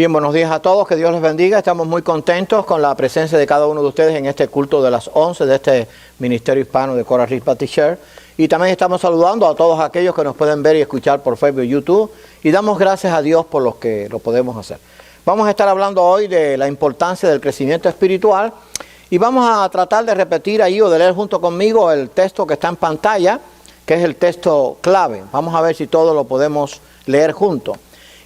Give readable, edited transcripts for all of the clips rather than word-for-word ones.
Bien, buenos días a todos, que Dios les bendiga. Estamos muy contentos con la presencia de cada uno de ustedes en este culto de las 11 de este Ministerio Hispano de Coral Reef Baptist Church. Y también estamos saludando a todos aquellos que nos pueden ver y escuchar por Facebook y YouTube. Y damos gracias a Dios por los que lo podemos hacer. Vamos a estar hablando hoy de la importancia del crecimiento espiritual. Y vamos a tratar de repetir ahí o de leer junto conmigo el texto que está en pantalla, que es el texto clave. Vamos a ver si todos lo podemos leer juntos.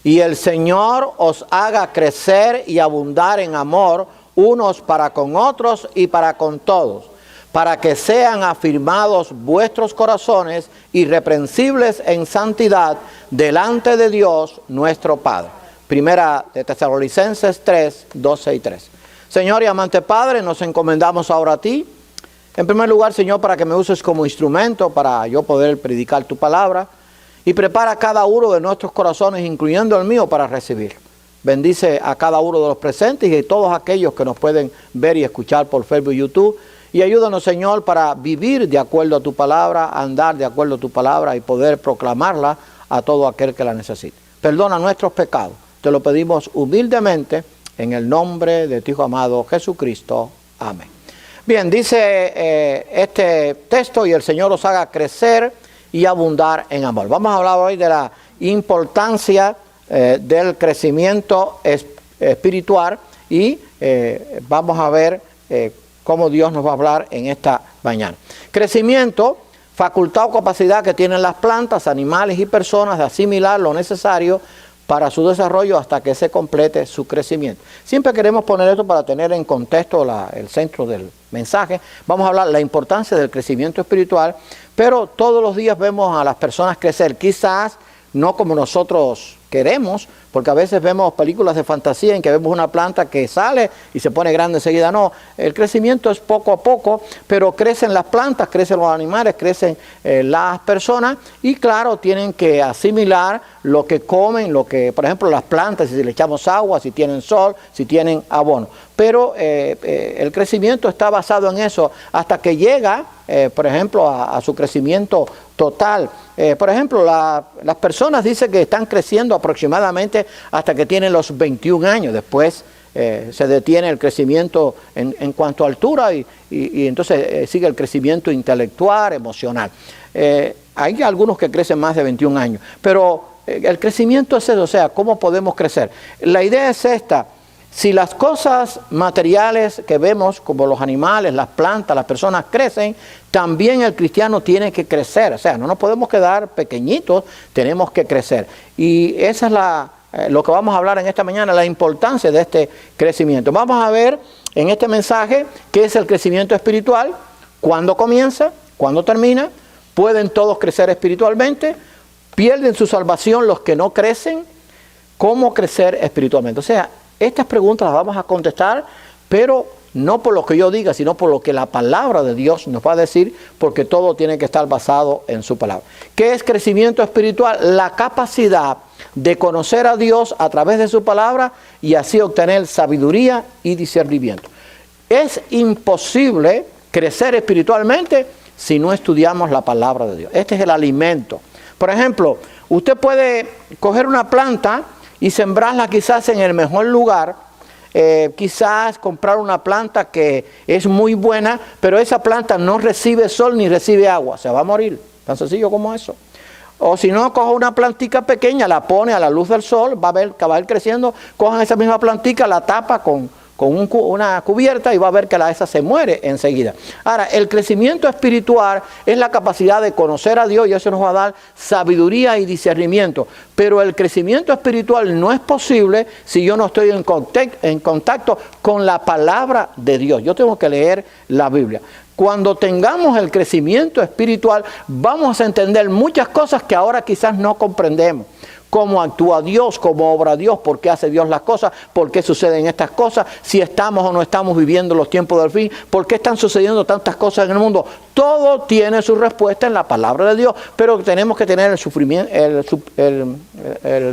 Y el Señor os haga crecer y abundar en amor unos para con otros y para con todos, para que sean afirmados vuestros corazones irreprensibles en santidad delante de Dios nuestro Padre. Primera de Tesalonicenses 3, 12 y 13. Señor y amante Padre, nos encomendamos ahora a ti. En primer lugar, Señor, para que me uses como instrumento para yo poder predicar tu palabra. Y prepara cada uno de nuestros corazones, incluyendo el mío, para recibir. Bendice a cada uno de los presentes y a todos aquellos que nos pueden ver y escuchar por Facebook y YouTube. Y ayúdanos, Señor, para vivir de acuerdo a tu palabra, andar de acuerdo a tu palabra y poder proclamarla a todo aquel que la necesite. Perdona nuestros pecados. Te lo pedimos humildemente en el nombre de tu Hijo amado Jesucristo. Amén. Bien, dice este texto, y el Señor os haga crecer y abundar en amor. Vamos a hablar hoy de la importancia del crecimiento espiritual y vamos a ver cómo Dios nos va a hablar en esta mañana. Crecimiento, facultad o capacidad que tienen las plantas, animales y personas de asimilar lo necesario para su desarrollo hasta que se complete su crecimiento. Siempre queremos poner esto para tener en contexto el centro del mensaje. Vamos a hablar de la importancia del crecimiento espiritual, pero todos los días vemos a las personas crecer, quizás no como nosotros queremos, porque a veces vemos películas de fantasía en que vemos una planta que sale y se pone grande enseguida. No, el crecimiento es poco a poco, pero crecen las plantas, crecen los animales, crecen las personas y claro, tienen que asimilar lo que comen, por ejemplo, las plantas, si le echamos agua, si tienen sol, si tienen abono. Pero el crecimiento está basado en eso hasta que llega, por ejemplo, a su crecimiento total. Por ejemplo, las personas dicen que están creciendo aproximadamente hasta que tienen los 21 años. Después se detiene el crecimiento en cuanto a altura y entonces sigue el crecimiento intelectual, emocional. Hay algunos que crecen más de 21 años, pero el crecimiento es eso, o sea, ¿cómo podemos crecer? La idea es esta. Si las cosas materiales que vemos, como los animales, las plantas, las personas crecen, también el cristiano tiene que crecer. O sea, no nos podemos quedar pequeñitos, tenemos que crecer. Y esa es lo que vamos a hablar en esta mañana, la importancia de este crecimiento. Vamos a ver en este mensaje qué es el crecimiento espiritual, cuándo comienza, cuándo termina, pueden todos crecer espiritualmente, pierden su salvación los que no crecen, cómo crecer espiritualmente. O sea, estas preguntas las vamos a contestar, pero no por lo que yo diga, sino por lo que la palabra de Dios nos va a decir, porque todo tiene que estar basado en su palabra. ¿Qué es crecimiento espiritual? La capacidad de conocer a Dios a través de su palabra y así obtener sabiduría y discernimiento. Es imposible crecer espiritualmente si no estudiamos la palabra de Dios. Este es el alimento. Por ejemplo, usted puede coger una planta y sembrarla quizás en el mejor lugar, quizás comprar una planta que es muy buena, pero esa planta no recibe sol ni recibe agua, se va a morir, tan sencillo como eso. O si no, coja una plantica pequeña, la pone a la luz del sol, va a ir creciendo, cojan esa misma plantica, la tapa con una cubierta y va a ver que esa se muere enseguida. Ahora, el crecimiento espiritual es la capacidad de conocer a Dios y eso nos va a dar sabiduría y discernimiento. Pero el crecimiento espiritual no es posible si yo no estoy en contacto con la palabra de Dios. Yo tengo que leer la Biblia. Cuando tengamos el crecimiento espiritual, vamos a entender muchas cosas que ahora quizás no comprendemos. Cómo actúa Dios, cómo obra Dios, por qué hace Dios las cosas, por qué suceden estas cosas, si estamos o no estamos viviendo los tiempos del fin, por qué están sucediendo tantas cosas en el mundo. Todo tiene su respuesta en la palabra de Dios, pero tenemos que tener el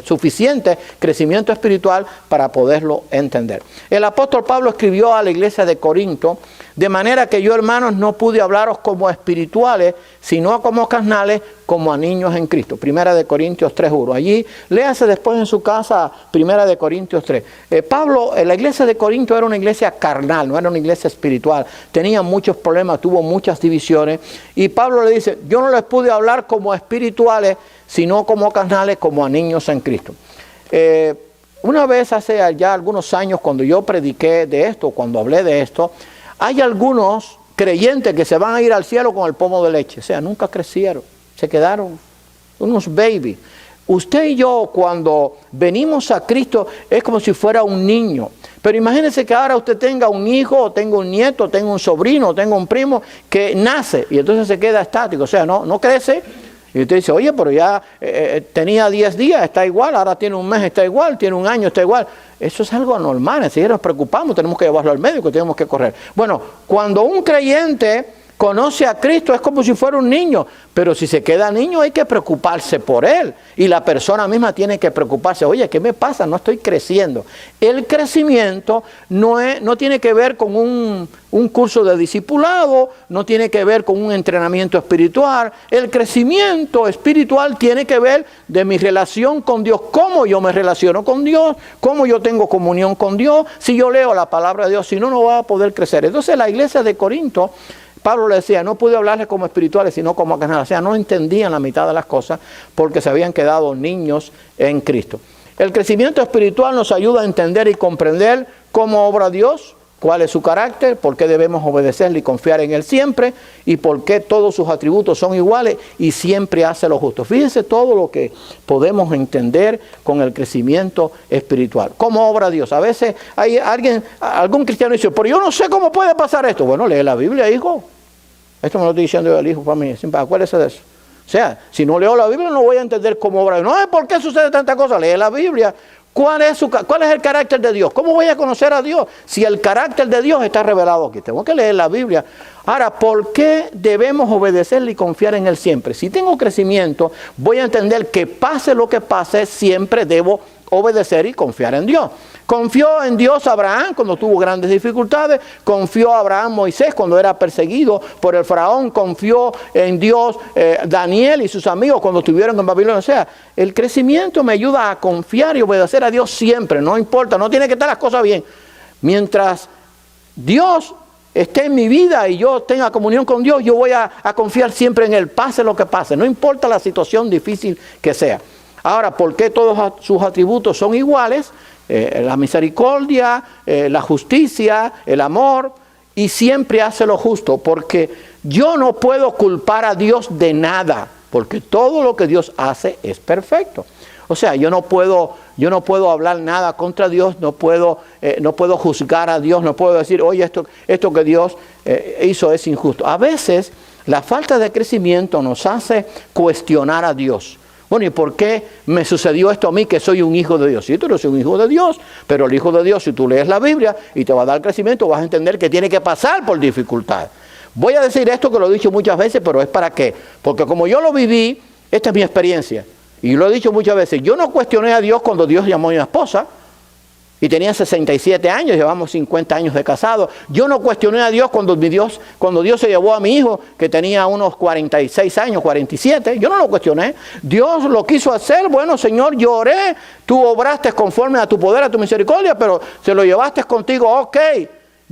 suficiente crecimiento espiritual para poderlo entender. El apóstol Pablo escribió a la iglesia de Corinto De manera que yo, hermanos, no pude hablaros como espirituales, sino como carnales, como a niños en Cristo. Primera de Corintios 3:1. Allí, léase después en su casa, Primera de Corintios 3. Pablo, la iglesia de Corinto era una iglesia carnal, no era una iglesia espiritual. Tenía muchos problemas, tuvo muchas divisiones. Y Pablo le dice, yo no les pude hablar como espirituales, sino como carnales, como a niños en Cristo. Una vez hace ya algunos años, cuando yo prediqué de esto, cuando hablé de esto, hay algunos creyentes que se van a ir al cielo con el pomo de leche. O sea, nunca crecieron, se quedaron unos babies. Usted y yo, cuando venimos a Cristo, es como si fuera un niño. Pero imagínese que ahora usted tenga un hijo, o tenga un nieto, o tenga un sobrino, o tenga un primo que nace y entonces se queda estático. O sea, no crece. Y usted dice, oye, pero ya tenía 10 días, está igual, ahora tiene un mes, está igual, tiene un año, está igual. Eso es algo anormal, si nos preocupamos, tenemos que llevarlo al médico, tenemos que correr. Bueno, cuando un creyente conoce a Cristo es como si fuera un niño, pero si se queda niño hay que preocuparse por él. Y la persona misma tiene que preocuparse, oye, ¿qué me pasa? No estoy creciendo. El crecimiento no tiene que ver con un curso de discipulado, no tiene que ver con un entrenamiento espiritual. El crecimiento espiritual tiene que ver de mi relación con Dios, cómo yo me relaciono con Dios, cómo yo tengo comunión con Dios. Si yo leo la palabra de Dios, si no, no va a poder crecer. Entonces la iglesia de Corinto, Pablo le decía, no pude hablarles como espirituales, sino como carnales. O sea, no entendían la mitad de las cosas porque se habían quedado niños en Cristo. El crecimiento espiritual nos ayuda a entender y comprender cómo obra Dios, cuál es su carácter, por qué debemos obedecerle y confiar en Él siempre, y por qué todos sus atributos son iguales y siempre hace lo justo. Fíjense todo lo que podemos entender con el crecimiento espiritual. ¿Cómo obra Dios? A veces hay algún cristiano dice, pero yo no sé cómo puede pasar esto. Bueno, lee la Biblia, hijo. Esto me lo estoy diciendo yo al hijo para mí, siempre acuérdese de eso. O sea, si no leo la Biblia no voy a entender cómo obra Dios. No es por qué sucede tanta cosa, lee la Biblia. ¿Cuál es el carácter de Dios? ¿Cómo voy a conocer a Dios si el carácter de Dios está revelado aquí? Tengo que leer la Biblia. Ahora, ¿por qué debemos obedecerle y confiar en Él siempre? Si tengo crecimiento, voy a entender que pase lo que pase, siempre debo obedecer y confiar en Dios. Confió en Dios Abraham cuando tuvo grandes dificultades, confió Abraham Moisés cuando era perseguido por el faraón, confió en Dios Daniel y sus amigos cuando estuvieron en Babilonia. O sea, el crecimiento me ayuda a confiar y obedecer a Dios siempre, no importa, no tiene que estar las cosas bien. Mientras Dios esté en mi vida y yo tenga comunión con Dios, yo voy a confiar siempre en Él, pase lo que pase, no importa la situación difícil que sea. Ahora, ¿por qué todos sus atributos son iguales? La misericordia, la justicia, el amor, y siempre hace lo justo, porque yo no puedo culpar a Dios de nada, porque todo lo que Dios hace es perfecto. O sea, yo no puedo hablar nada contra Dios, no puedo juzgar a Dios, no puedo decir, oye, esto que Dios hizo es injusto. A veces la falta de crecimiento nos hace cuestionar a Dios. Bueno, ¿y por qué me sucedió esto a mí que soy un hijo de Dios? Sí, tú eres un hijo de Dios, pero el hijo de Dios, si tú lees la Biblia y te va a dar crecimiento, vas a entender que tiene que pasar por dificultad. Voy a decir esto que lo he dicho muchas veces, pero ¿es para qué? Porque como yo lo viví, esta es mi experiencia. Y lo he dicho muchas veces, yo no cuestioné a Dios cuando Dios llamó a mi esposa. Y tenía 67 años, llevamos 50 años de casado. Yo no cuestioné a Dios cuando Dios se llevó a mi hijo, que tenía unos 46 años, 47. Yo no lo cuestioné. Dios lo quiso hacer. Bueno, Señor, yo oré. Tú obraste conforme a tu poder, a tu misericordia, pero se lo llevaste contigo. Ok,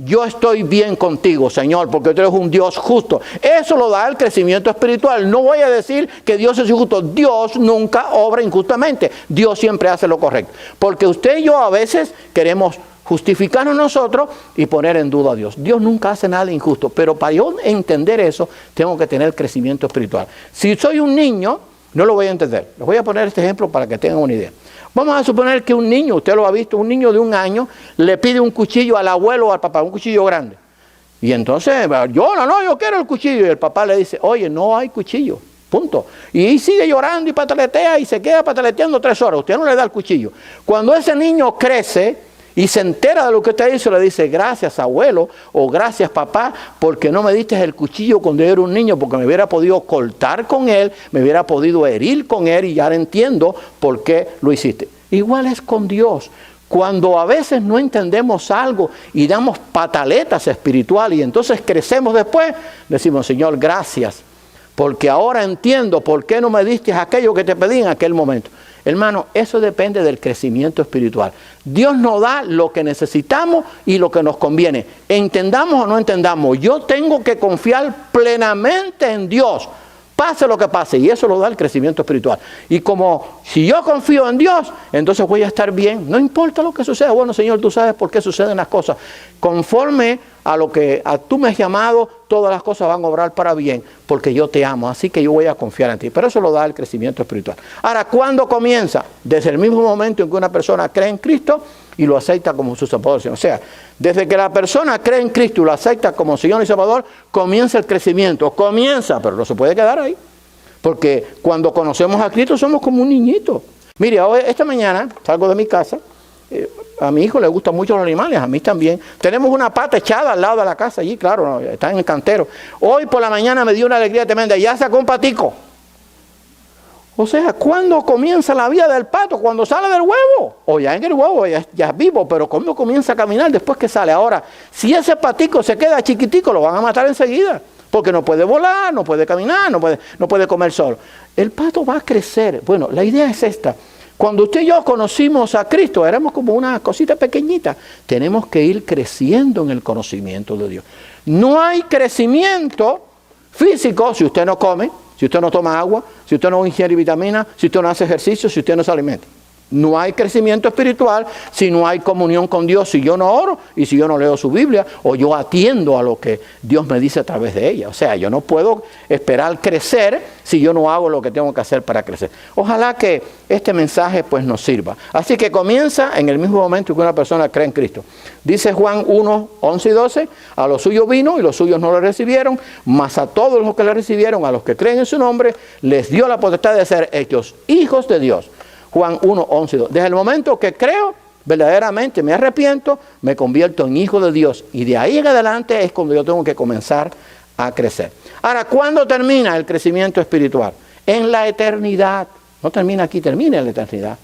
yo estoy bien contigo, Señor, porque tú eres un Dios justo. Eso lo da el crecimiento espiritual. No voy a decir que Dios es injusto. Dios nunca obra injustamente. Dios siempre hace lo correcto. Porque usted y yo a veces queremos justificarnos nosotros y poner en duda a Dios. Dios nunca hace nada injusto. Pero para yo entender eso, tengo que tener crecimiento espiritual. Si soy un niño, no lo voy a entender. Les voy a poner este ejemplo para que tengan una idea. Vamos a suponer que un niño, usted lo ha visto, un niño de 1 año, le pide un cuchillo al abuelo o al papá, un cuchillo grande. Y entonces, yo quiero el cuchillo. Y el papá le dice, oye, no hay cuchillo, punto. Y sigue llorando y pataletea y se queda pataleteando 3 horas. Usted no le da el cuchillo. Cuando ese niño crece y se entera de lo que usted hizo, le dice, gracias abuelo o gracias papá, porque no me diste el cuchillo cuando yo era un niño, porque me hubiera podido cortar con él, me hubiera podido herir con él y ya entiendo por qué lo hiciste. Igual es con Dios. Cuando a veces no entendemos algo y damos pataletas espirituales y entonces crecemos después, decimos, Señor, gracias, porque ahora entiendo por qué no me diste aquello que te pedí en aquel momento. Hermano, eso depende del crecimiento espiritual. Dios nos da lo que necesitamos y lo que nos conviene. Entendamos o no entendamos, yo tengo que confiar plenamente en Dios, pase lo que pase, y eso lo da el crecimiento espiritual. Y como si yo confío en Dios, entonces voy a estar bien, no importa lo que suceda. Bueno, Señor, tú sabes por qué suceden las cosas. Conforme a lo que tú me has llamado, todas las cosas van a obrar para bien, porque yo te amo, así que yo voy a confiar en ti. Pero eso lo da el crecimiento espiritual. Ahora, ¿cuándo comienza? Desde el mismo momento en que una persona cree en Cristo y lo acepta como su Salvador. O sea, desde que la persona cree en Cristo y lo acepta como Señor y Salvador, comienza el crecimiento. Comienza, pero no se puede quedar ahí. Porque cuando conocemos a Cristo somos como un niñito. Mire, hoy, esta mañana salgo de mi casa. A mi hijo le gustan mucho los animales, a mí también. Tenemos una pata echada al lado de la casa allí, claro, no, está en el cantero. Hoy por la mañana me dio una alegría tremenda, ya sacó un patico. O sea, ¿cuándo comienza la vida del pato? Cuando sale del huevo. O ya en el huevo, ya es vivo, pero ¿cuándo comienza a caminar después que sale? Ahora, si ese patico se queda chiquitico, lo van a matar enseguida. Porque no puede volar, no puede caminar, no puede comer solo. El pato va a crecer. Bueno, la idea es esta. Cuando usted y yo conocimos a Cristo, éramos como una cosita pequeñita. Tenemos que ir creciendo en el conocimiento de Dios. No hay crecimiento físico si usted no come, si usted no toma agua, si usted no ingiere vitaminas, si usted no hace ejercicio, si usted no se alimenta. No hay crecimiento espiritual si no hay comunión con Dios, si yo no oro y si yo no leo su Biblia o yo atiendo a lo que Dios me dice a través de ella. O sea, yo no puedo esperar crecer si yo no hago lo que tengo que hacer para crecer. Ojalá que este mensaje pues nos sirva. Así que comienza en el mismo momento que una persona cree en Cristo. Dice Juan 1, 11 y 12, a los suyos vino y los suyos no le recibieron, mas a todos los que le recibieron, a los que creen en su nombre, les dio la potestad de ser hechos hijos de Dios. Juan 1, 11 y 2. Desde el momento que creo, verdaderamente me arrepiento, me convierto en hijo de Dios. Y de ahí en adelante es cuando yo tengo que comenzar a crecer. Ahora, ¿cuándo termina el crecimiento espiritual? En la eternidad. No termina aquí, termina en la eternidad.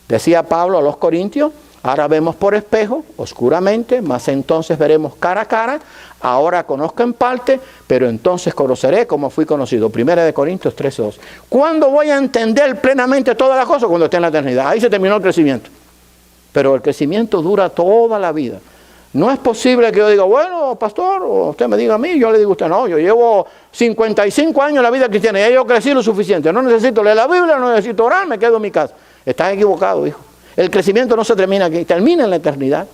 Decía Pablo a los Corintios, ahora vemos por espejo, oscuramente, mas entonces veremos cara a cara. Ahora conozco en parte, pero entonces conoceré como fui conocido. 1 Corintios 13:2. ¿Cuándo voy a entender plenamente todas las cosas? Cuando esté en la eternidad. Ahí se terminó el crecimiento. Pero el crecimiento dura toda la vida. No es posible que yo diga, bueno, pastor, o usted me diga a mí, yo le digo a usted, no, yo llevo 55 años en la vida cristiana y ya yo crecí lo suficiente. No necesito leer la Biblia, no necesito orar, me quedo en mi casa. Estás equivocado, hijo. El crecimiento no se termina aquí, termina en la eternidad.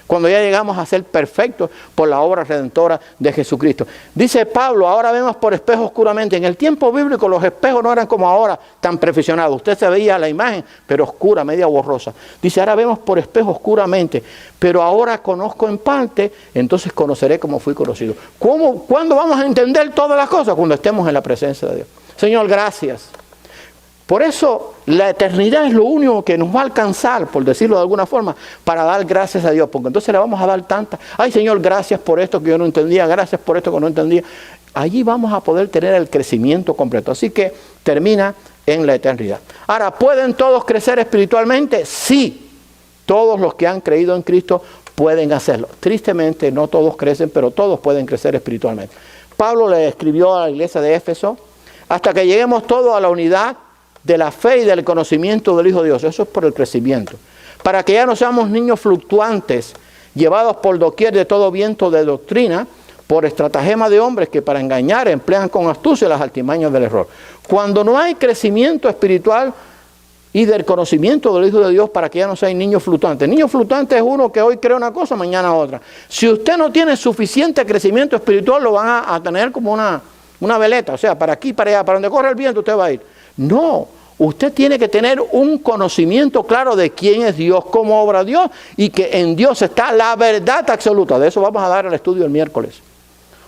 Cuando ya llegamos a ser perfectos por la obra redentora de Jesucristo. Dice Pablo, ahora vemos por espejo oscuramente. En el tiempo bíblico los espejos no eran como ahora tan perfeccionados. Usted se veía la imagen, pero oscura, media borrosa. Dice, ahora vemos por espejo oscuramente, pero ahora conozco en parte, entonces conoceré como fui conocido. ¿Cuándo vamos a entender todas las cosas? Cuando estemos en la presencia de Dios. Señor, gracias. Por eso la eternidad es lo único que nos va a alcanzar, por decirlo de alguna forma, para dar gracias a Dios. Porque entonces le vamos a dar tantas. Ay, Señor, gracias por esto que yo no entendía, gracias por esto que no entendía. Allí vamos a poder tener el crecimiento completo. Así que termina en la eternidad. Ahora, ¿pueden todos crecer espiritualmente? Sí. Todos los que han creído en Cristo pueden hacerlo. Tristemente, no todos crecen, pero todos pueden crecer espiritualmente. Pablo le escribió a la iglesia de Éfeso, hasta que lleguemos todos a la unidad de la fe y del conocimiento del Hijo de Dios. Eso es por el crecimiento. Para que ya no seamos niños fluctuantes, llevados por doquier de todo viento de doctrina, por estratagema de hombres que para engañar emplean con astucia las artimañas del error. Cuando no hay crecimiento espiritual y del conocimiento del Hijo de Dios, para que ya no sean niños fluctuantes. Niño fluctuante es uno que hoy cree una cosa, mañana otra. Si usted no tiene suficiente crecimiento espiritual, lo van a tener como una veleta. O sea, para aquí, para allá, para donde corre el viento, usted va a ir. No, usted tiene que tener un conocimiento claro de quién es Dios, cómo obra Dios y que en Dios está la verdad absoluta. De eso vamos a dar el estudio el miércoles.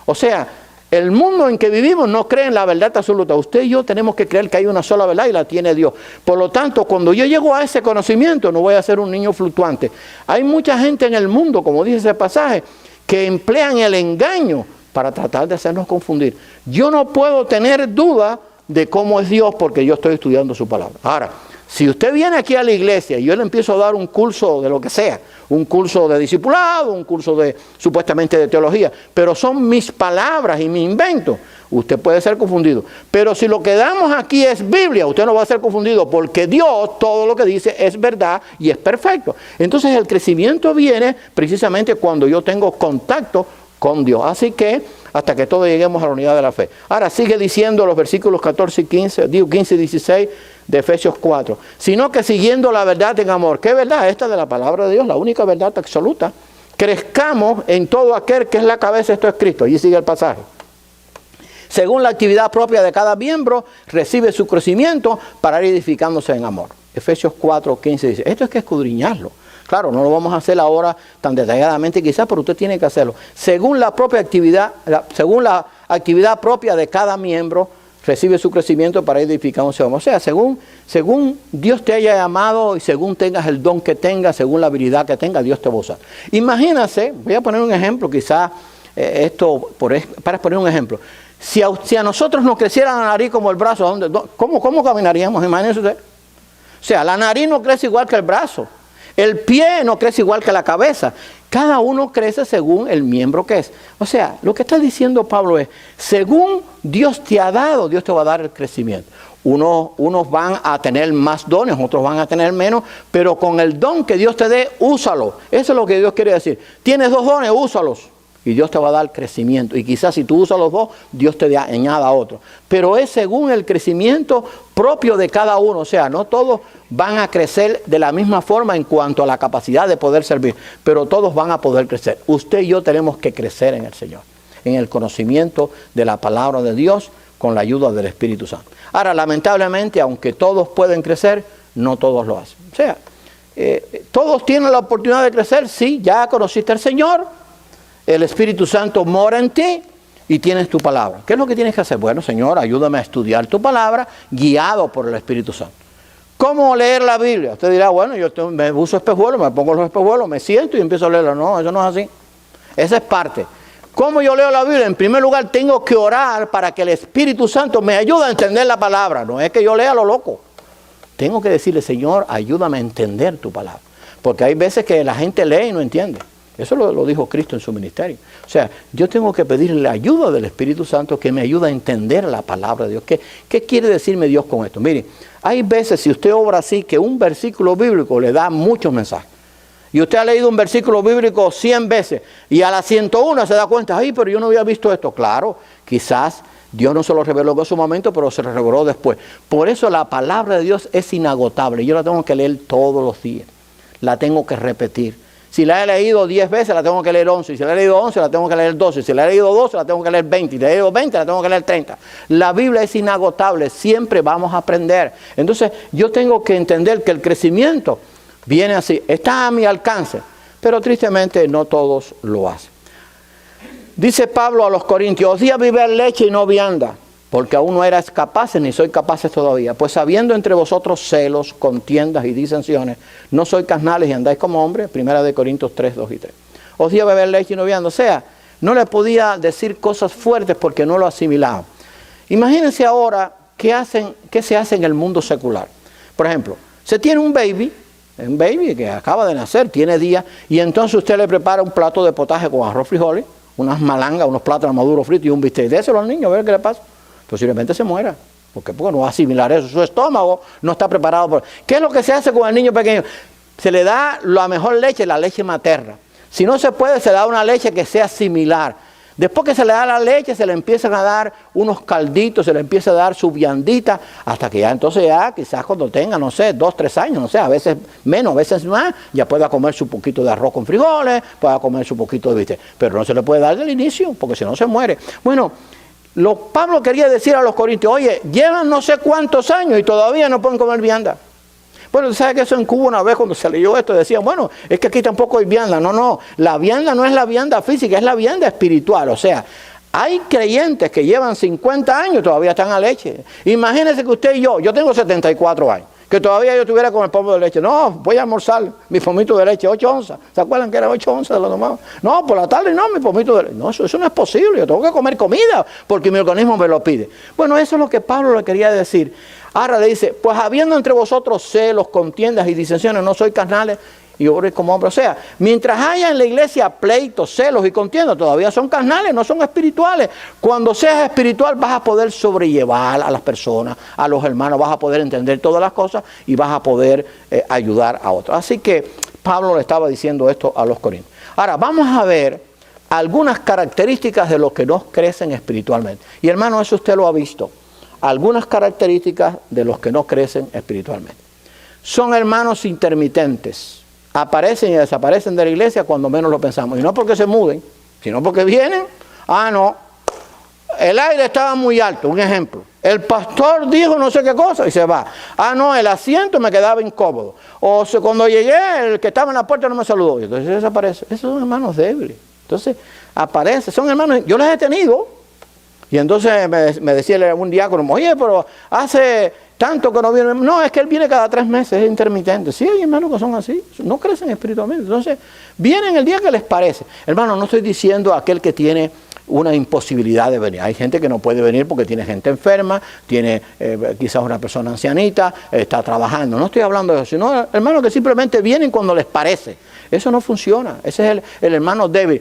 O sea, el mundo en que vivimos no cree en la verdad absoluta. Usted y yo tenemos que creer que hay una sola verdad y la tiene Dios. Por lo tanto, cuando yo llego a ese conocimiento, no voy a ser un niño fluctuante. Hay mucha gente en el mundo, como dice ese pasaje, que emplean el engaño para tratar de hacernos confundir. Yo no puedo tener duda de cómo es Dios porque yo estoy estudiando su palabra. Ahora, Si usted viene aquí a la iglesia y yo le empiezo a dar un curso de lo que sea, un curso de discipulado, un curso de supuestamente de teología, pero son mis palabras y mi invento, usted puede ser confundido. Pero si lo que damos aquí es Biblia, usted no va a ser confundido porque Dios todo lo que dice es verdad y es perfecto. Entonces el crecimiento viene precisamente cuando yo tengo contacto con Dios. Así que hasta que todos lleguemos a la unidad de la fe. Ahora sigue diciendo los versículos 14 y 15, 15 y 16 de Efesios 4. Sino que siguiendo la verdad en amor. ¿Qué verdad? Esta de la palabra de Dios, la única verdad absoluta. Crezcamos en todo aquel que es la cabeza, esto es Cristo. Allí sigue el pasaje. Según la actividad propia de cada miembro, recibe su crecimiento para ir edificándose en amor. Efesios 4, 15 dice, esto es que escudriñarlo. Claro, no lo vamos a hacer ahora tan detalladamente quizás, pero usted tiene que hacerlo. Según la propia actividad, según la actividad propia de cada miembro, recibe su crecimiento para ir edificándose. O sea, según Dios te haya llamado y según tengas el don que tengas, según la habilidad que tengas, Dios te va a usar. Imagínase, voy a poner un ejemplo, quizás para poner un ejemplo. Si a nosotros nos creciera la nariz como el brazo, ¿cómo caminaríamos? Imagínese usted. O sea, la nariz no crece igual que el brazo. El pie no crece igual que la cabeza. Cada uno crece según el miembro que es. O sea, lo que está diciendo Pablo es, según Dios te ha dado, Dios te va a dar el crecimiento. Unos van a tener más dones, otros van a tener menos, pero con el don que Dios te dé, úsalo. Eso es lo que Dios quiere decir. Tienes 2 dones, úsalos. Y Dios te va a dar crecimiento. Y quizás si tú usas los 2, Dios te añada otro. Pero es según el crecimiento propio de cada uno. O sea, no todos van a crecer de la misma forma en cuanto a la capacidad de poder servir. Pero todos van a poder crecer. Usted y yo tenemos que crecer en el Señor. En el conocimiento de la palabra de Dios con la ayuda del Espíritu Santo. Ahora, lamentablemente, aunque todos pueden crecer, no todos lo hacen. O sea, todos tienen la oportunidad de crecer. Sí, ya conociste al Señor. El Espíritu Santo mora en ti y tienes tu palabra. ¿Qué es lo que tienes que hacer? Bueno, Señor, ayúdame a estudiar tu palabra guiado por el Espíritu Santo. ¿Cómo leer la Biblia? Usted dirá, bueno, yo me uso espejuelos, me pongo los espejuelos, me siento y empiezo a leerla. No, eso no es así. Esa es parte. ¿Cómo yo leo la Biblia? En primer lugar, tengo que orar para que el Espíritu Santo me ayude a entender la palabra. No es que yo lea lo loco. Tengo que decirle, Señor, ayúdame a entender tu palabra. Porque hay veces que la gente lee y no entiende. Eso lo dijo Cristo en su ministerio. O sea, yo tengo que pedirle la ayuda del Espíritu Santo que me ayude a entender la palabra de Dios. ¿Qué quiere decirme Dios con esto? Mire, hay veces si usted obra así que un versículo bíblico le da muchos mensajes. Y usted ha leído un versículo bíblico 100 veces y a la 101 se da cuenta, ay, pero yo no había visto esto. Claro, quizás Dios no se lo reveló en su momento, pero se lo reveló después. Por eso la palabra de Dios es inagotable. Yo la tengo que leer todos los días. La tengo que repetir. Si la he leído 10 veces, la tengo que leer 11. Si la he leído 11, la tengo que leer 12. Si la he leído 12, la tengo que leer 20. Si la he leído 20, la tengo que leer 30. La Biblia es inagotable. Siempre vamos a aprender. Entonces, yo tengo que entender que el crecimiento viene así. Está a mi alcance. Pero tristemente no todos lo hacen. Dice Pablo a los Corintios, os di a beber leche y no vianda, porque aún no erais capaces ni sois capaces todavía. Pues habiendo entre vosotros celos, contiendas y disensiones, no sois carnales y andáis como hombres. 1 Corintios 3, 2 y 3. Os di a beber leche y no vianda. O sea, no le podía decir cosas fuertes porque no lo asimilaban. Imagínense ahora qué se hace en el mundo secular. Por ejemplo, se tiene un baby que acaba de nacer, tiene días, y entonces usted le prepara un plato de potaje con arroz, frijoles, unas malangas, unos plátanos maduros fritos y un bistec. Déselo al niño a ver qué le pasa. Posiblemente se muera. Porque no va a asimilar eso. Su estómago no está preparado. ¿Qué es lo que se hace con el niño pequeño? Se le da la mejor leche, la leche materna. Si no se puede, se le da una leche que sea similar. Después que se le da la leche, se le empiezan a dar unos calditos, se le empieza a dar su viandita, hasta que ya entonces quizás cuando tenga, no sé, 2, 3 años, no sé, a veces menos, a veces más, ya pueda comer su poquito de arroz con frijoles, pueda comer su poquito de bistec. Pero no se le puede dar del inicio, porque si no se muere. Bueno, Pablo quería decir a los corintios, oye, llevan no sé cuántos años y todavía no pueden comer vianda. Bueno, ¿sabes que eso en Cuba una vez cuando se leyó esto decían, bueno, es que aquí tampoco hay vianda? No, la vianda no es la vianda física, es la vianda espiritual. O sea, hay creyentes que llevan 50 años y todavía están a leche. Imagínense que usted y yo tengo 74 años, que todavía yo estuviera con el pomo de leche. No, voy a almorzar mi pomito de leche, 8 onzas. ¿Se acuerdan que era 8 onzas de lo tomaba? No, por la tarde no, mi pomito de leche. No, eso no es posible, yo tengo que comer comida porque mi organismo me lo pide. Bueno, eso es lo que Pablo le quería decir Ahora le dice, pues habiendo entre vosotros celos, contiendas y disensiones, no sois carnales y obréis como hombres. O sea, mientras haya en la iglesia pleitos, celos y contiendas, todavía son carnales, no son espirituales. Cuando seas espiritual vas a poder sobrellevar a las personas, a los hermanos, vas a poder entender todas las cosas y vas a poder ayudar a otros. Así que Pablo le estaba diciendo esto a los corintios. Ahora, vamos a ver algunas características de los que no crecen espiritualmente. Y hermano, eso usted lo ha visto. Algunas características de los que no crecen espiritualmente. Son hermanos intermitentes. Aparecen y desaparecen de la iglesia cuando menos lo pensamos. Y no porque se muden, sino porque vienen. Ah, no. El aire estaba muy alto, un ejemplo. El pastor dijo no sé qué cosa y se va. Ah, no, el asiento me quedaba incómodo. O cuando llegué, el que estaba en la puerta no me saludó. Y entonces desaparece. Esos son hermanos débiles. Entonces, aparece. Son hermanos, yo los he tenido. Y entonces me decía un diácono, oye, pero hace tanto que no viene. No, es que él viene cada 3 meses, es intermitente. Sí, hay hermanos que son así, no crecen espiritualmente. Entonces, vienen el día que les parece. Hermano, no estoy diciendo aquel que tiene una imposibilidad de venir. Hay gente que no puede venir porque tiene gente enferma, tiene quizás una persona ancianita, está trabajando. No estoy hablando de eso, sino hermanos que simplemente vienen cuando les parece. Eso no funciona. Ese es el hermano débil.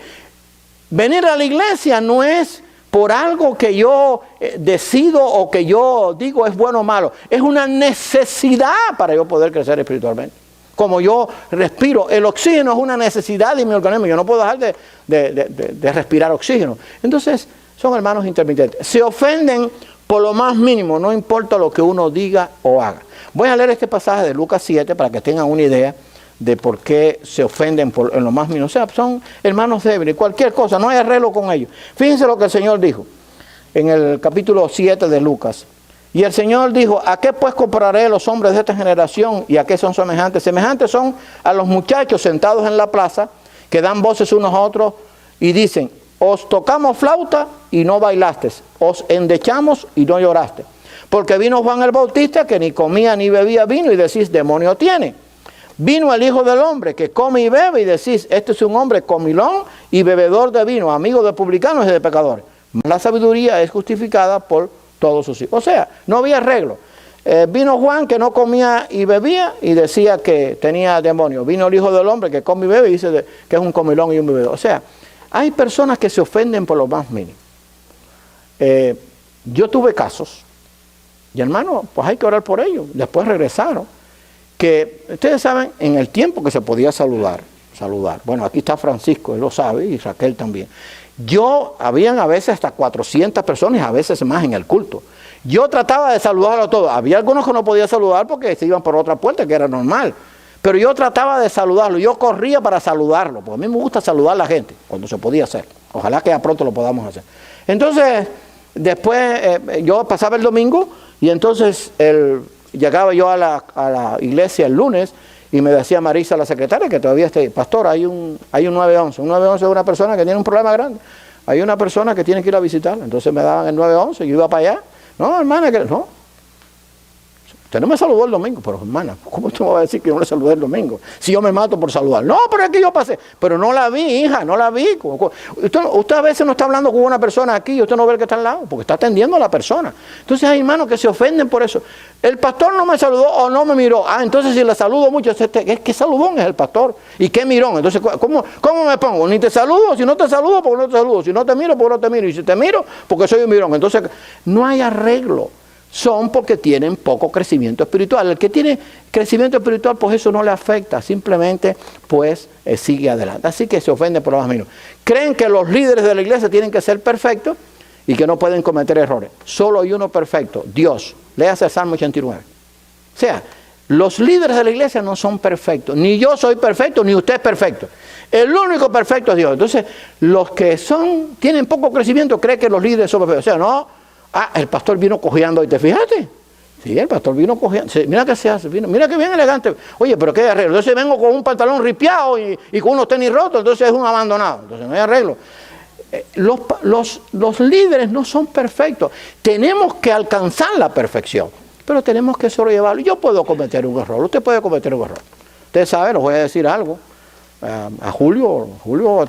Venir a la iglesia no es por algo que yo decido o que yo digo es bueno o malo. Es una necesidad para yo poder crecer espiritualmente. Como yo respiro, el oxígeno es una necesidad de mi organismo. Yo no puedo dejar de respirar oxígeno. Entonces, son hermanos intermitentes. Se ofenden por lo más mínimo, no importa lo que uno diga o haga. Voy a leer este pasaje de Lucas 7 para que tengan una idea de por qué se ofenden en lo más mínimo. O sea, son hermanos débiles, cualquier cosa, no hay arreglo con ellos. Fíjense lo que el Señor dijo en el capítulo 7 de Lucas. Y el Señor dijo, ¿a qué pues compararé a los hombres de esta generación y a qué son semejantes? Semejantes son a los muchachos sentados en la plaza que dan voces unos a otros y dicen, os tocamos flauta y no bailaste, os endechamos y no lloraste. Porque vino Juan el Bautista que ni comía ni bebía vino y decís, demonio tiene. Vino el Hijo del Hombre que come y bebe y decís, este es un hombre comilón y bebedor de vino, amigo de publicanos y de pecadores. La sabiduría es justificada por todos sus hijos. O sea, no había arreglo. Vino Juan que no comía y bebía y decía que tenía demonio. Vino el Hijo del Hombre que come y bebe y dice que es un comilón y un bebedor. O sea, hay personas que se ofenden por lo más mínimo. Yo tuve casos y hermano, pues hay que orar por ellos. Después regresaron. Que ustedes saben, en el tiempo que se podía saludar. Bueno, aquí está Francisco, él lo sabe, y Raquel también. Habían a veces hasta 400 personas, a veces más en el culto. Yo trataba de saludarlo a todos. Había algunos que no podía saludar porque se iban por otra puerta, que era normal. Pero yo trataba de saludarlo, yo corría para saludarlo, porque a mí me gusta saludar a la gente, cuando se podía hacer. Ojalá que ya pronto lo podamos hacer. Entonces, después yo pasaba el domingo y entonces llegaba yo a la iglesia el lunes y me decía Marisa, la secretaria, que todavía está ahí, pastor, hay un 911. Un 911 es una persona que tiene un problema grande. Hay una persona que tiene que ir a visitarla. Entonces me daban el 911 y yo iba para allá. No, hermana, no. Usted no me saludó el domingo, pero hermana, ¿cómo usted me va a decir que no le saludé el domingo? Si yo me mato por saludar. No, pero es que yo pasé. Pero no la vi, hija, no la vi. Usted a veces no está hablando con una persona aquí y usted no ve el que está al lado, porque está atendiendo a la persona. Entonces hay hermanos que se ofenden por eso. El pastor no me saludó o no me miró. Ah, entonces si le saludo mucho, es que saludón es el pastor. ¿Y qué mirón? Entonces, ¿cómo me pongo? Ni te saludo, si no te saludo, porque no te saludo. Si no te miro, porque no te miro. Y si te miro, porque soy un mirón. Entonces, no hay arreglo. Son porque tienen poco crecimiento espiritual. El que tiene crecimiento espiritual, pues eso no le afecta, simplemente pues sigue adelante. Así que se ofende por lo más mínimo. Creen que los líderes de la iglesia tienen que ser perfectos y que no pueden cometer errores. Solo hay uno perfecto, Dios. Léase el Salmo 89. O sea, los líderes de la iglesia no son perfectos. Ni yo soy perfecto, ni usted es perfecto. El único perfecto es Dios. Entonces, los que tienen poco crecimiento creen que los líderes son perfectos. O sea, no. Ah, el pastor vino cojeando hoy, ¿te fijaste? Sí, el pastor vino cojeando. Sí, mira qué se hace, mira qué bien elegante. Oye, pero qué arreglo. Entonces vengo con un pantalón ripiado y con unos tenis rotos, entonces es un abandonado. Entonces no hay arreglo. Los líderes no son perfectos. Tenemos que alcanzar la perfección, pero tenemos que sobrellevarlo. Yo puedo cometer un error, usted puede cometer un error. Usted sabe, les voy a decir algo. a Julio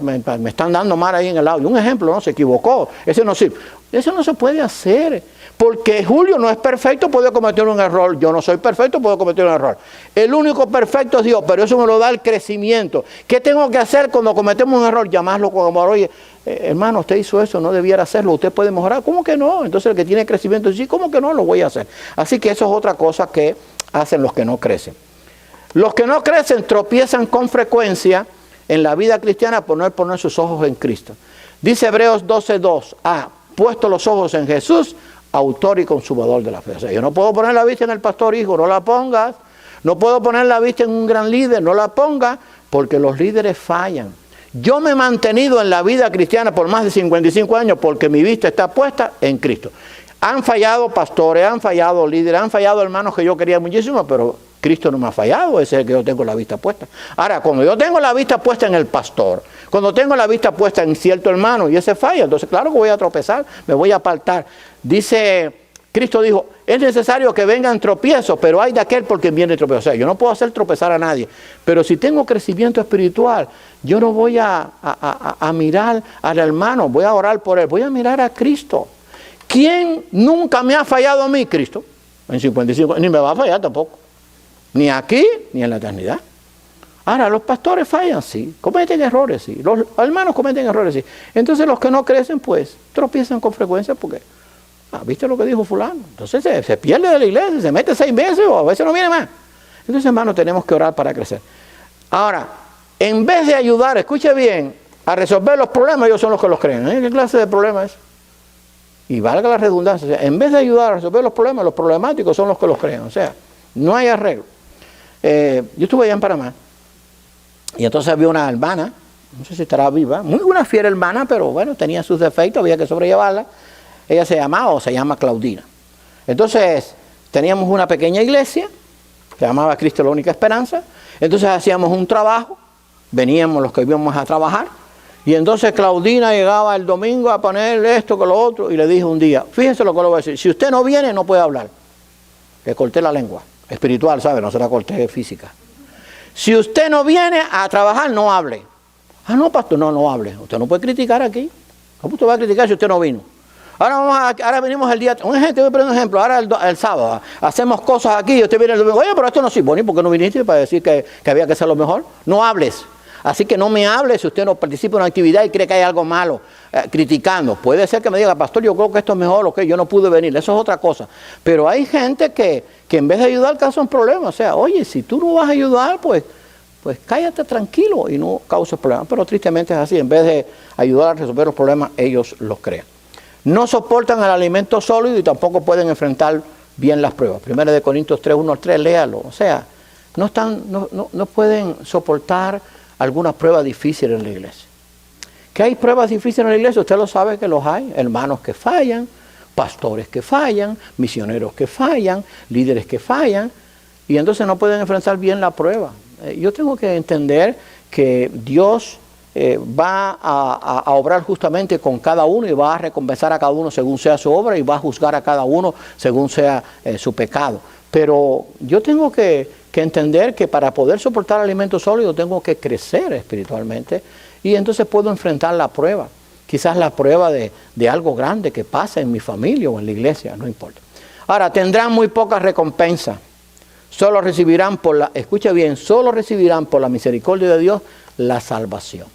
me están dando mal ahí en el audio. Un ejemplo, no se equivocó, ese no sirve. Eso no se puede hacer, porque Julio no es perfecto, puede cometer un error. Yo no soy perfecto, puedo cometer un error. El único perfecto es Dios, pero eso me lo da el crecimiento. ¿Qué tengo que hacer cuando cometemos un error? Llamarlo con amor. Oye, hermano, usted hizo eso, no debiera hacerlo, usted puede mejorar. ¿Cómo que no? Entonces el que tiene crecimiento dice, ¿cómo que no? Lo voy a hacer. Así que eso es otra cosa que hacen los que no crecen. Los que no crecen tropiezan con frecuencia en la vida cristiana por no poner sus ojos en Cristo. Dice Hebreos 12:2, puesto los ojos en Jesús, autor y consumador de la fe. O sea, yo no puedo poner la vista en el pastor hijo, no la pongas. No puedo poner la vista en un gran líder, no la pongas, porque los líderes fallan. Yo me he mantenido en la vida cristiana por más de 55 años porque mi vista está puesta en Cristo. Han fallado pastores, han fallado líderes, han fallado hermanos que yo quería muchísimo, pero Cristo no me ha fallado, ese es el que yo tengo la vista puesta. Ahora, cuando yo tengo la vista puesta en el pastor, cuando tengo la vista puesta en cierto hermano y ese falla, entonces claro que voy a tropezar, me voy a apartar. Dice, Cristo dijo, es necesario que vengan tropiezos, pero hay de aquel por quien viene tropiezo. O sea, yo no puedo hacer tropezar a nadie, pero si tengo crecimiento espiritual, yo no voy a mirar al hermano, voy a orar por él, voy a mirar a Cristo. ¿Quién nunca me ha fallado a mí? Cristo. En 55, ni me va a fallar tampoco. Ni aquí, ni en la eternidad. Ahora, los pastores fallan, sí. Cometen errores, sí. Los hermanos cometen errores, sí. Entonces, los que no crecen, pues, tropiezan con frecuencia porque, ¿viste lo que dijo fulano? Entonces, se pierde de la iglesia, se mete 6 veces o a veces no viene más. Entonces, hermanos, tenemos que orar para crecer. Ahora, en vez de ayudar, escuche bien, a resolver los problemas, ellos son los que los creen. ¿Qué clase de problema es? Y valga la redundancia, o sea, en vez de ayudar a resolver los problemas, los problemáticos son los que los crean. O sea, no hay arreglo. Yo estuve allá en Panamá y entonces había una hermana, no sé si estará viva, muy una fiera hermana, pero bueno, tenía sus defectos, había que sobrellevarla. Ella se llama Claudina. Entonces teníamos una pequeña iglesia, se llamaba Cristo la única esperanza. Entonces hacíamos un trabajo, veníamos los que íbamos a trabajar, y entonces Claudina llegaba el domingo a poner esto con lo otro, y le dije un día, fíjese lo que le voy a decir, si usted no viene no puede hablar. Le corté la lengua. Espiritual, ¿sabe? No se la corté física. Si usted no viene a trabajar, no hable. No, pastor, no hable. Usted no puede criticar aquí. ¿Cómo usted va a criticar si usted no vino? Ahora venimos el día, voy a poner un ejemplo, ahora el sábado, hacemos cosas aquí y usted viene el domingo, oye, pero esto no sirve. Bueno, ¿y por qué no viniste para decir que había que hacerlo mejor? No hables. Así que no me hable si usted no participa en una actividad y cree que hay algo malo, criticando. Puede ser que me diga, pastor, yo creo que esto es mejor, o que yo no pude venir. Eso es otra cosa. Pero hay gente que en vez de ayudar causa un problema. O sea, oye, si tú no vas a ayudar, pues cállate tranquilo y no causes problemas. Pero tristemente es así. En vez de ayudar a resolver los problemas, ellos los crean. No soportan el alimento sólido y tampoco pueden enfrentar bien las pruebas. 1 Corintios 3, 1 al 3, léalo. O sea, no pueden soportar alguna prueba difícil en la iglesia. ¿Que hay pruebas difíciles en la iglesia? Usted lo sabe que los hay. Hermanos que fallan, pastores que fallan, misioneros que fallan, líderes que fallan, y entonces no pueden enfrentar bien la prueba. Yo tengo que entender que Dios va a obrar justamente con cada uno y va a recompensar a cada uno según sea su obra y va a juzgar a cada uno según sea su pecado. Pero yo tengo que entender que para poder soportar alimentos sólidos tengo que crecer espiritualmente y entonces puedo enfrentar la prueba. Quizás la prueba de algo grande que pasa en mi familia o en la iglesia, no importa. Ahora, tendrán muy poca recompensa. Solo recibirán escucha bien, solo recibirán por la misericordia de Dios la salvación.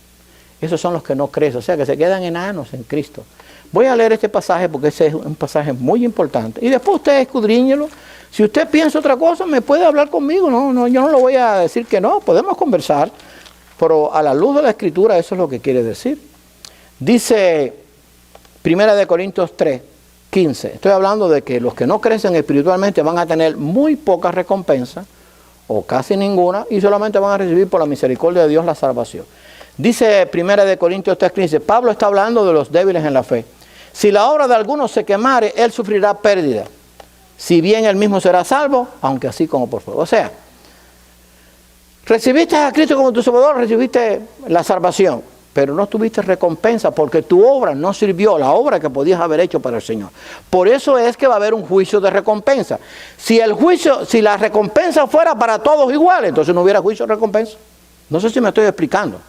Esos son los que no crecen, o sea, que se quedan enanos en Cristo. Voy a leer este pasaje porque ese es un pasaje muy importante. Y después usted escudriñelo. Si usted piensa otra cosa, me puede hablar conmigo. No, yo no le voy a decir que no, podemos conversar. Pero a la luz de la Escritura eso es lo que quiere decir. Dice 1 Corintios 3, 15. Estoy hablando de que los que no crecen espiritualmente van a tener muy poca recompensa, o casi ninguna, y solamente van a recibir por la misericordia de Dios la salvación. Dice 1 Corintios 3, 15. Pablo está hablando de los débiles en la fe. Si la obra de alguno se quemare, él sufrirá pérdida. Si bien él mismo será salvo, aunque así como por fuego. O sea, recibiste a Cristo como tu Salvador, recibiste la salvación, pero no tuviste recompensa porque tu obra no sirvió, la obra que podías haber hecho para el Señor. Por eso es que va a haber un juicio de recompensa. Si la recompensa fuera para todos igual, entonces no hubiera juicio de recompensa. No sé si me estoy explicando.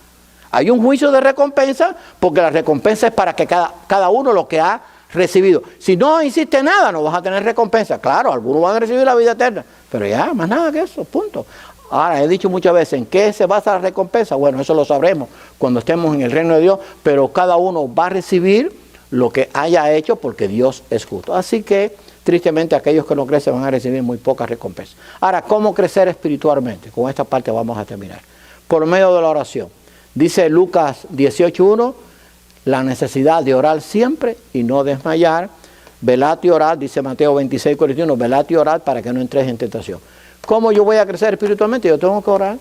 Hay un juicio de recompensa porque la recompensa es para que cada uno lo que ha recibido. Si no hiciste nada, no vas a tener recompensa. Claro, algunos van a recibir la vida eterna, pero ya, más nada que eso, punto. Ahora, he dicho muchas veces, ¿en qué se basa la recompensa? Bueno, eso lo sabremos cuando estemos en el reino de Dios, pero cada uno va a recibir lo que haya hecho porque Dios es justo. Así que, tristemente, aquellos que no crecen van a recibir muy poca recompensa. Ahora, ¿cómo crecer espiritualmente? Con esta parte vamos a terminar. Por medio de la oración. Dice Lucas 18:1, la necesidad de orar siempre y no desmayar. Velad y orad, dice Mateo 26:41, velad y orad para que no entres en tentación. ¿Cómo yo voy a crecer espiritualmente? Yo tengo que orar.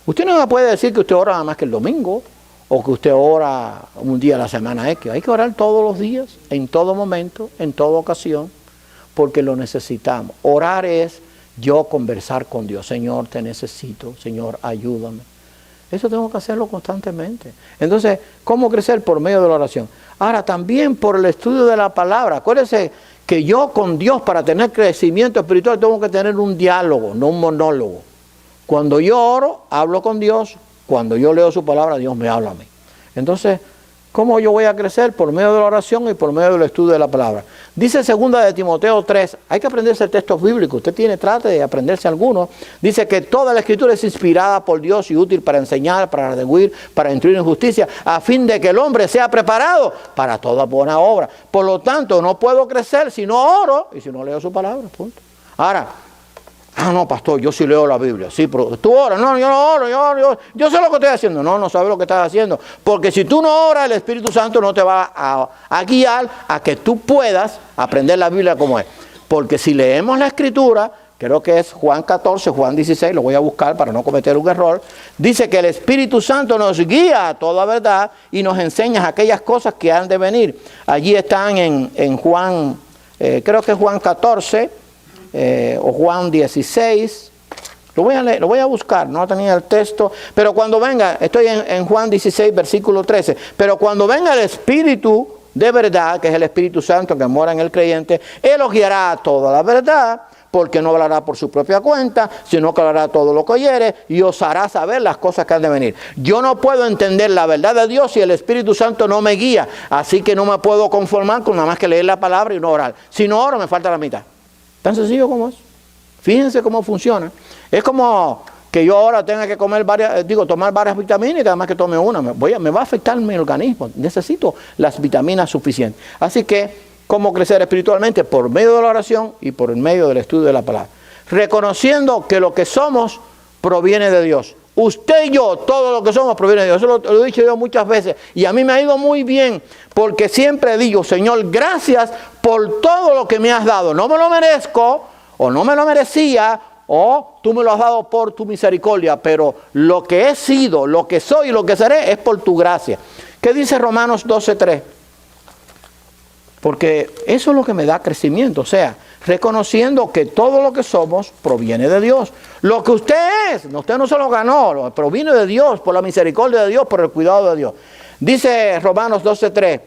Usted no me puede decir que usted ora nada más que el domingo o que usted ora un día a la semana X. Hay que orar todos los días, en todo momento, en toda ocasión, porque lo necesitamos. Orar es yo conversar con Dios. Señor, te necesito. Señor, ayúdame. Eso tengo que hacerlo constantemente. Entonces, ¿cómo crecer? Por medio de la oración. Ahora, también por el estudio de la palabra. Acuérdense que yo con Dios, para tener crecimiento espiritual, tengo que tener un diálogo, no un monólogo. Cuando yo oro, hablo con Dios. Cuando yo leo su palabra, Dios me habla a mí. Entonces, ¿cómo yo voy a crecer? Por medio de la oración y por medio del estudio de la palabra. Dice 2 de Timoteo 3, hay que aprenderse textos bíblicos. Usted trate de aprenderse algunos. Dice que toda la escritura es inspirada por Dios y útil para enseñar, para redarguir, para instruir en justicia, a fin de que el hombre sea preparado para toda buena obra. Por lo tanto, no puedo crecer si no oro y si no leo su palabra. Punto. Ahora, no, pastor, yo sí leo la Biblia. Sí, pero tú oras. No, yo no oro, yo sé lo que estoy haciendo. No sabes lo que estás haciendo. Porque si tú no oras, el Espíritu Santo no te va a guiar a que tú puedas aprender la Biblia como es. Porque si leemos la Escritura, creo que es Juan 14, Juan 16, lo voy a buscar para no cometer un error, dice que el Espíritu Santo nos guía a toda verdad y nos enseña aquellas cosas que han de venir. Allí están en Juan, creo que es Juan 14, o Juan 16, lo voy a buscar, no tenía el texto, pero cuando venga, estoy en Juan 16, versículo 13, pero cuando venga el Espíritu de verdad, que es el Espíritu Santo que mora en el creyente, Él os guiará a toda la verdad, porque no hablará por su propia cuenta, sino que hablará todo lo que oyere y os hará saber las cosas que han de venir. Yo no puedo entender la verdad de Dios si el Espíritu Santo no me guía, así que no me puedo conformar con nada más que leer la palabra y no orar. Si no oro, me falta la mitad. Tan sencillo como es. Fíjense cómo funciona. Es como que yo ahora tenga que tomar varias vitaminas y que además que tome una. Me va a afectar mi organismo. Necesito las vitaminas suficientes. Así que, ¿cómo crecer espiritualmente? Por medio de la oración y por medio del estudio de la palabra. Reconociendo que lo que somos proviene de Dios. Usted y yo, todo lo que somos proviene de Dios. Eso lo he dicho yo muchas veces. Y a mí me ha ido muy bien. Porque siempre digo, Señor, gracias por todo lo que me has dado. No me lo merezco, o no me lo merecía, o tú me lo has dado por tu misericordia. Pero lo que he sido, lo que soy y lo que seré es por tu gracia. ¿Qué dice Romanos 12:3? Porque eso es lo que me da crecimiento. O sea, reconociendo que todo lo que somos proviene de Dios. Lo que usted es, usted no se lo ganó, proviene de Dios, por la misericordia de Dios, por el cuidado de Dios. Dice Romanos 12:3,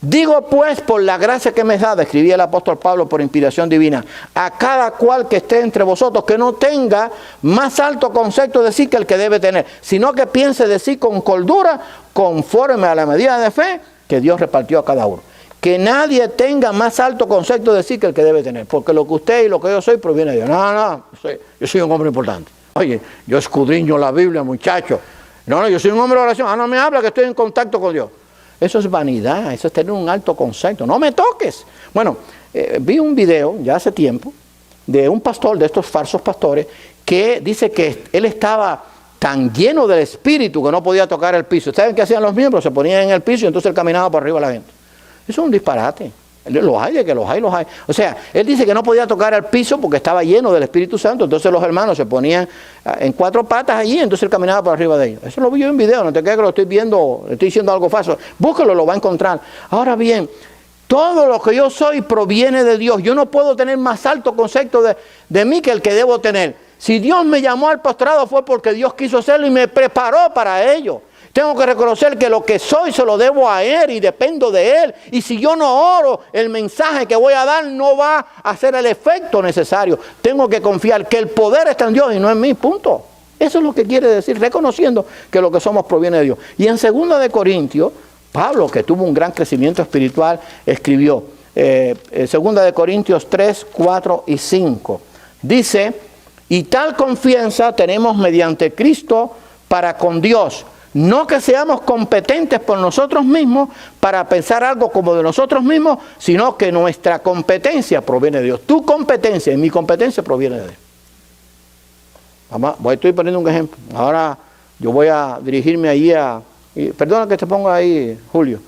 digo pues por la gracia que me es dada, escribía el apóstol Pablo por inspiración divina, a cada cual que esté entre vosotros, que no tenga más alto concepto de sí que el que debe tener, sino que piense de sí con cordura, conforme a la medida de fe que Dios repartió a cada uno. Que nadie tenga más alto concepto de sí que el que debe tener, porque lo que usted y lo que yo soy proviene de Dios. Yo soy un hombre importante. Oye, yo escudriño la Biblia, muchacho. Yo soy un hombre de oración. No me habla que estoy en contacto con Dios. Eso es vanidad, eso es tener un alto concepto. No me toques. Bueno, vi un video ya hace tiempo de un pastor, de estos falsos pastores, que dice que él estaba tan lleno del Espíritu que no podía tocar el piso. ¿Saben qué hacían los miembros? Se ponían en el piso y entonces él caminaba por arriba de la gente. Eso es un disparate. Los hay. O sea, él dice que no podía tocar el piso porque estaba lleno del Espíritu Santo. Entonces los hermanos se ponían en 4 patas allí, entonces él caminaba por arriba de ellos. Eso lo vi yo en video, no te creas que lo estoy viendo, estoy diciendo algo falso. Búsquelo, lo va a encontrar. Ahora bien, todo lo que yo soy proviene de Dios. Yo no puedo tener más alto concepto de mí que el que debo tener. Si Dios me llamó al pastorado fue porque Dios quiso hacerlo y me preparó para ello. Tengo que reconocer que lo que soy se lo debo a Él y dependo de Él. Y si yo no oro, el mensaje que voy a dar no va a hacer el efecto necesario. Tengo que confiar que el poder está en Dios y no en mí, punto. Eso es lo que quiere decir, reconociendo que lo que somos proviene de Dios. Y en 2 de Corintios, Pablo, que tuvo un gran crecimiento espiritual, escribió, 2 de Corintios 3, 4 y 5. Dice, y tal confianza tenemos mediante Cristo para con Dios. No que seamos competentes por nosotros mismos para pensar algo como de nosotros mismos, sino que nuestra competencia proviene de Dios. Tu competencia y mi competencia proviene de Dios. Estoy poniendo un ejemplo. Ahora yo voy a dirigirme allí perdona que te ponga ahí, Julio.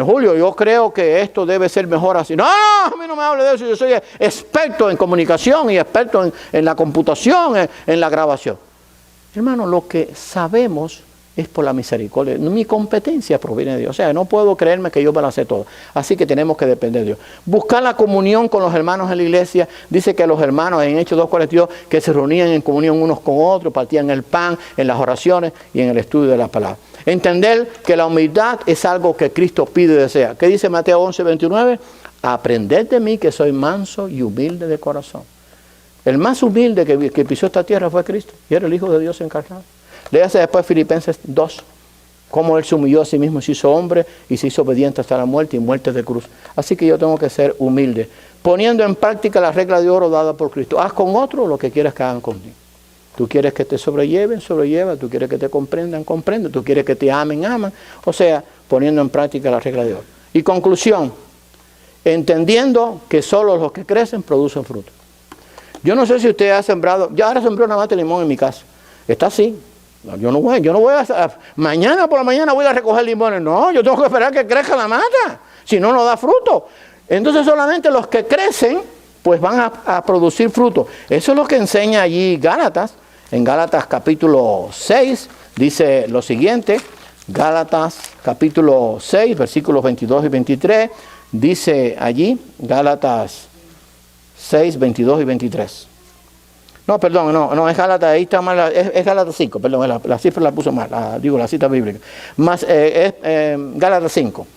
Julio, yo creo que esto debe ser mejor así. No, a mí no me hable de eso. Yo soy experto en comunicación y experto en la computación, en la grabación. Hermano, lo que sabemos es por la misericordia. Mi competencia proviene de Dios. O sea, no puedo creerme que yo me la sé todo. Así que tenemos que depender de Dios. Buscar la comunión con los hermanos en la iglesia. Dice que los hermanos en Hechos 2:42 que se reunían en comunión unos con otros, partían el pan, en las oraciones y en el estudio de la palabra. Entender que la humildad es algo que Cristo pide y desea. ¿Qué dice Mateo 11:29? Aprended de mí que soy manso y humilde de corazón. El más humilde que pisó esta tierra fue Cristo. Y era el Hijo de Dios encarnado. Léase después Filipenses 2, cómo Él se humilló a sí mismo, se hizo hombre y se hizo obediente hasta la muerte y muerte de cruz. Así que yo tengo que ser humilde, poniendo en práctica la regla de oro dada por Cristo. Haz con otro lo que quieras que hagan contigo. Tú quieres que te sobrelleven, sobrelleva. Tú quieres que te comprendan, comprende. Tú quieres que te amen, aman. O sea, poniendo en práctica la regla de oro. Y conclusión, entendiendo que solo los que crecen producen fruto. Yo no sé si usted ha sembrado, ya ahora sembré una mata de limón en mi casa. Está así. No, yo no voy mañana por la mañana voy a recoger limones. No, yo tengo que esperar que crezca la mata. Si no, no da fruto. Entonces solamente los que crecen, pues van a producir fruto. Eso es lo que enseña allí Gálatas. En Gálatas capítulo 6 dice lo siguiente. Gálatas capítulo 6, versículos 22 y 23. Dice allí, Gálatas 6, 22 y 23. No, perdón, no es Gálatas, ahí está mal, es Gálatas 5, perdón, la cifra la puso mal, la cita bíblica. Más, Gálatas 5.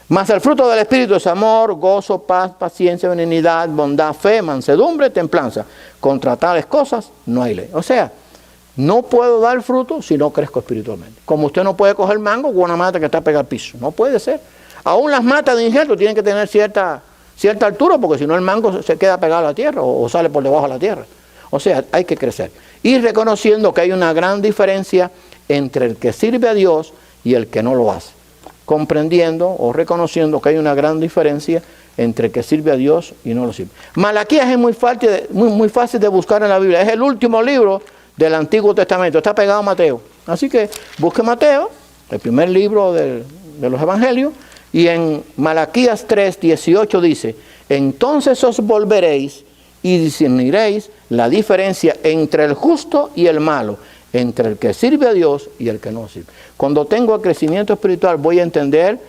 Mas el fruto del Espíritu es amor, gozo, paz, paciencia, benignidad, bondad, fe, mansedumbre, templanza. Contra tales cosas no hay ley. O sea, no puedo dar fruto si no crezco espiritualmente. Como usted no puede coger mango con una mata que está pegada al piso. No puede ser. Aún las matas de injerto tienen que tener cierta altura, porque si no el mango se queda pegado a la tierra o sale por debajo de la tierra. O sea, hay que crecer. Y reconociendo que hay una gran diferencia entre el que sirve a Dios y el que no lo hace. Comprendiendo o reconociendo que hay una gran diferencia entre el que sirve a Dios y no lo sirve. Malaquías es muy fácil de buscar en la Biblia. Es el último libro del Antiguo Testamento. Está pegado a Mateo. Así que busque Mateo, el primer libro de los Evangelios. Y en Malaquías 3, 18 dice, entonces os volveréis y discerniréis la diferencia entre el justo y el malo, entre el que sirve a Dios y el que no sirve. Cuando tengo el crecimiento espiritual voy a entender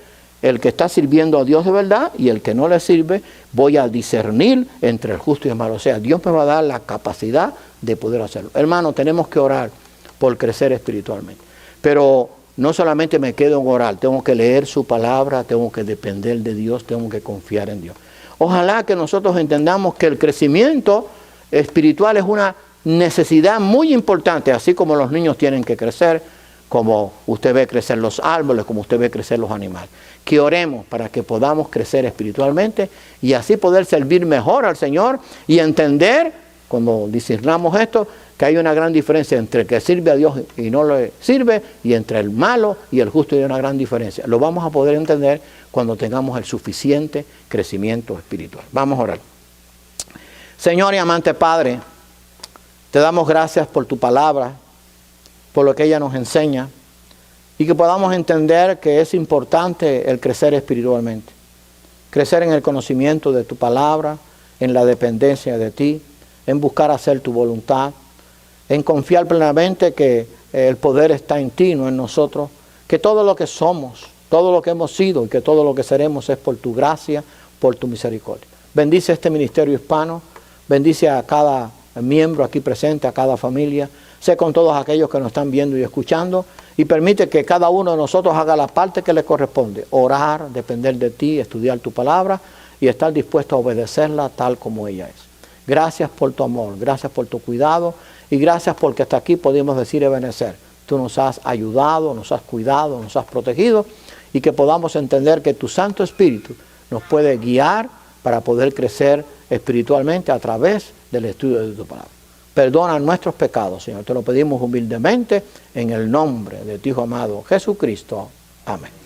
el que está sirviendo a Dios de verdad y el que no le sirve, voy a discernir entre el justo y el malo. O sea, Dios me va a dar la capacidad de poder hacerlo. Hermano, tenemos que orar por crecer espiritualmente. Pero no solamente me quedo en orar, tengo que leer su palabra, tengo que depender de Dios, tengo que confiar en Dios. Ojalá que nosotros entendamos que el crecimiento espiritual es una necesidad muy importante, así como los niños tienen que crecer, como usted ve crecer los árboles, como usted ve crecer los animales. Que oremos para que podamos crecer espiritualmente y así poder servir mejor al Señor y entender, cuando discernamos esto, que hay una gran diferencia entre el que sirve a Dios y no le sirve, y entre el malo y el justo hay una gran diferencia. Lo vamos a poder entender cuando tengamos el suficiente crecimiento espiritual. Vamos a orar. Señor y amante Padre, te damos gracias por tu palabra, por lo que ella nos enseña, y que podamos entender que es importante el crecer espiritualmente. Crecer en el conocimiento de tu palabra, en la dependencia de ti, en buscar hacer tu voluntad, en confiar plenamente que el poder está en ti, no en nosotros, que todo lo que somos, todo lo que hemos sido y que todo lo que seremos es por tu gracia, por tu misericordia. Bendice este ministerio hispano, bendice a cada miembro aquí presente, a cada familia, sé con todos aquellos que nos están viendo y escuchando y permite que cada uno de nosotros haga la parte que le corresponde, orar, depender de ti, estudiar tu palabra y estar dispuesto a obedecerla tal como ella es. Gracias por tu amor, gracias por tu cuidado Y gracias porque hasta aquí podemos decir Ebenezer. Tú nos has ayudado, nos has cuidado, nos has protegido y que podamos entender que tu Santo Espíritu nos puede guiar para poder crecer espiritualmente a través del estudio de tu palabra. Perdona nuestros pecados, Señor. Te lo pedimos humildemente en el nombre de tu Hijo amado Jesucristo. Amén.